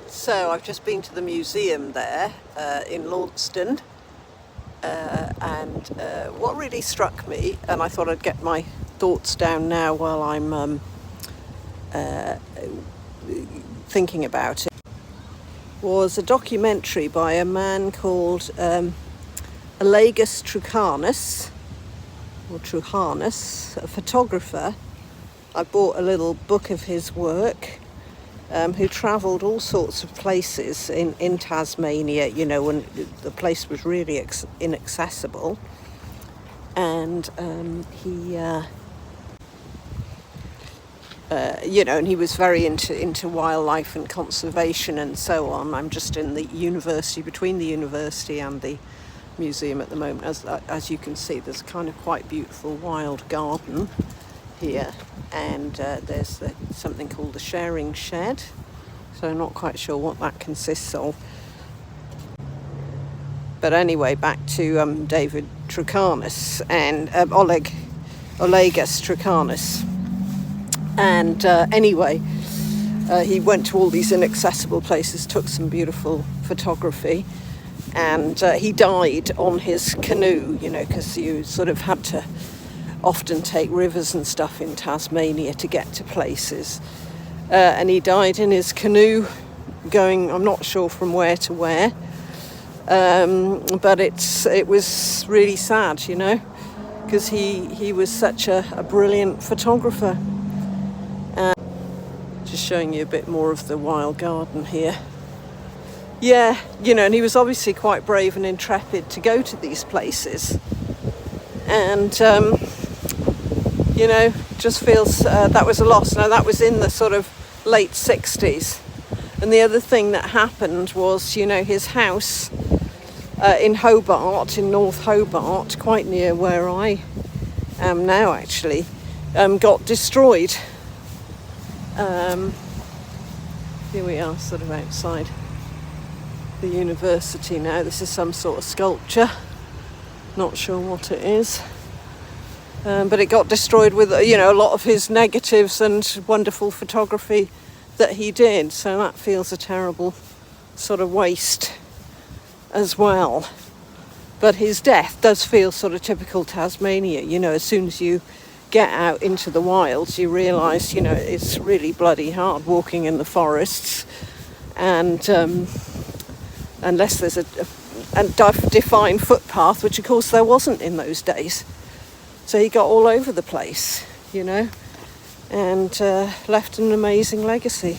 So I've just been to the museum there in Launceston, and what really struck me, and I thought I'd get my thoughts down now while I'm thinking about it, was a documentary by a man called Olegas Truchanas, a photographer. I bought a little book of his work, who travelled all sorts of places in Tasmania, you know, when the place was really inaccessible. And he was very into wildlife and conservation and so on. I'm just in the university, between the university and the museum at the moment. As you can see, there's a kind of quite beautiful wild garden here, and there's something called the sharing shed, so I'm not quite sure what that consists of. But anyway, back to David Truchanas and Olegas Truchanas. And anyway, he went to all these inaccessible places, took some beautiful photography, and he died on his canoe, you know, because you sort of had to often take rivers and stuff in Tasmania to get to places. And he died in his canoe going, I'm not sure from where to where, but it was really sad, you know, because he was such a brilliant photographer. Just showing you a bit more of the wild garden here. Yeah, you know, and he was obviously quite brave and intrepid to go to these places. And you know, just feels that was a loss. Now, that was in the sort of late 60s. And the other thing that happened was, you know, his house in Hobart, in North Hobart, quite near where I am now actually, got destroyed. Here we are, sort of outside the university now. This is some sort of sculpture. Not sure what it is. But it got destroyed with, you know, a lot of his negatives and wonderful photography that he did. So that feels a terrible sort of waste as well. But his death does feel sort of typical Tasmania. You know, as soon as you get out into the wilds, you realise, you know, it's really bloody hard walking in the forests. And unless there's a defined footpath, which of course there wasn't in those days. So he got all over the place, you know, and left an amazing legacy.